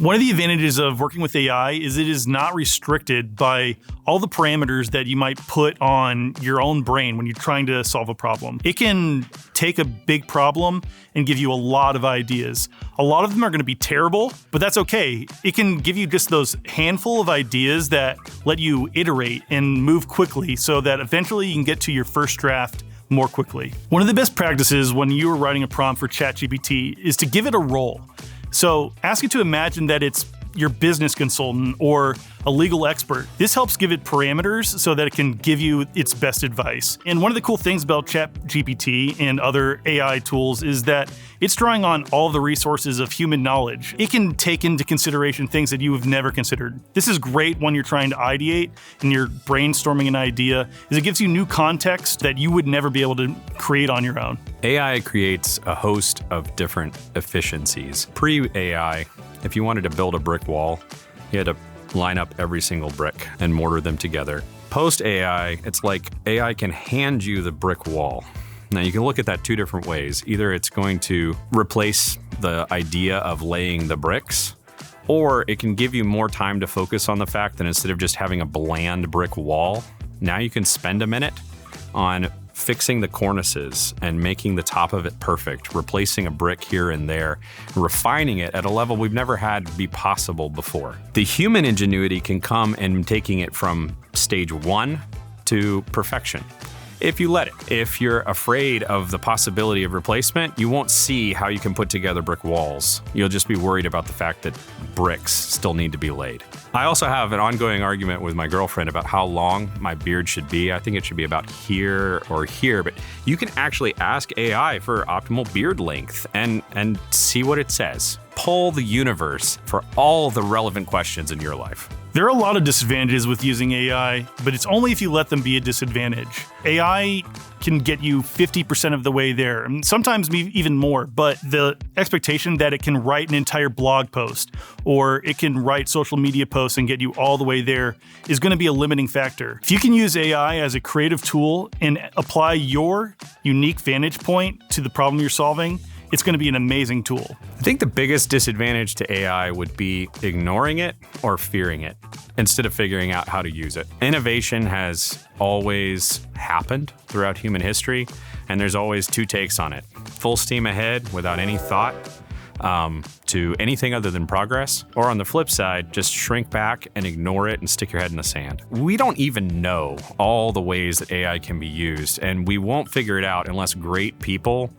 One of the advantages of working with AI is it is not restricted by all the parameters that you might put on your own brain when you're trying to solve a problem. It can take a big problem and give you a lot of ideas. A lot of them are going to be terrible, but that's okay. It can give you just those handful of ideas that let you iterate and move quickly so that eventually you can get to your first draft more quickly. One of the best practices when you are writing a prompt for ChatGPT is to give it a role. So ask it to imagine that it's your business consultant or a legal expert. This helps give it parameters so that it can give you its best advice. And one of the cool things about ChatGPT and other AI tools is that it's drawing on all the resources of human knowledge. It can take into consideration things that you have never considered. This is great when you're trying to ideate and you're brainstorming an idea, as it gives you new context that you would never be able to create on your own. AI creates a host of different efficiencies. Pre-AI, if you wanted to build a brick wall, you had to line up every single brick and mortar them together. Post-AI, it's like AI can hand you the brick wall. Now you can look at that two different ways. Either it's going to replace the idea of laying the bricks, or it can give you more time to focus on the fact that instead of just having a bland brick wall, now you can spend a minute on fixing the cornices and making the top of it perfect, replacing a brick here and there, refining it at a level we've never had be possible before. The human ingenuity can come in taking it from stage 1 to perfection, if you let it. If you're afraid of the possibility of replacement, you won't see how you can put together brick walls. You'll just be worried about the fact that bricks still need to be laid. I also have an ongoing argument with my girlfriend about how long my beard should be. I think it should be about here or here, but you can actually ask AI for optimal beard length and see what it says. Poll the universe for all the relevant questions in your life. There are a lot of disadvantages with using AI, but it's only if you let them be a disadvantage. AI can get you 50% of the way there, and sometimes even more, but the expectation that it can write an entire blog post or it can write social media posts and get you all the way there is going to be a limiting factor. If you can use AI as a creative tool and apply your unique vantage point to the problem you're solving, it's going to be an amazing tool. I think the biggest disadvantage to AI would be ignoring it or fearing it instead of figuring out how to use it. Innovation has always happened throughout human history, and there's always two takes on it. Full steam ahead without any thought to anything other than progress, or on the flip side, just shrink back and ignore it and stick your head in the sand. We don't even know all the ways that AI can be used, and we won't figure it out unless great people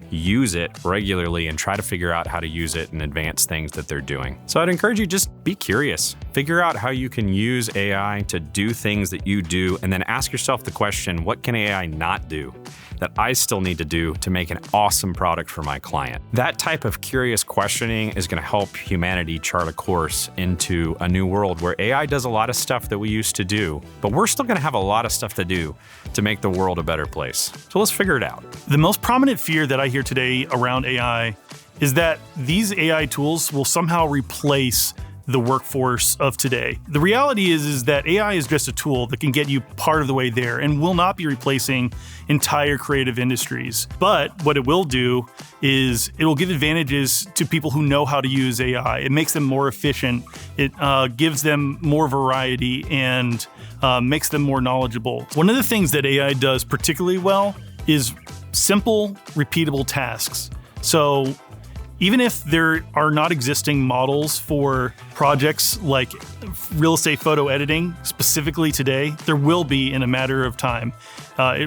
use it regularly and try to figure out how to use it and advance things that they're doing. So I'd encourage you, just be curious. Figure out how you can use AI to do things that you do, and then ask yourself the question, what can AI not do that I still need to do to make an awesome product for my client? That type of curious questioning is going to help humanity chart a course into a new world where AI does a lot of stuff that we used to do, but we're still going to have a lot of stuff to do to make the world a better place. So let's figure it out. The most prominent fear that I hear today around AI is that these AI tools will somehow replace the workforce of today. The reality is that AI is just a tool that can get you part of the way there and will not be replacing entire creative industries. But what it will do is it will give advantages to people who know how to use AI. It makes them more efficient. It gives them more variety and makes them more knowledgeable. One of the things that AI does particularly well is simple, repeatable tasks. So even if there are not existing models for projects like real estate photo editing specifically today, there will be in a matter of time.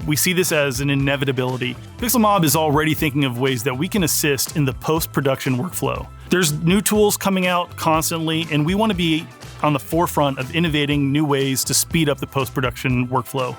We see this as an inevitability. Pixelmob is already thinking of ways that we can assist in the post-production workflow. There's new tools coming out constantly, and we want to be on the forefront of innovating new ways to speed up the post-production workflow.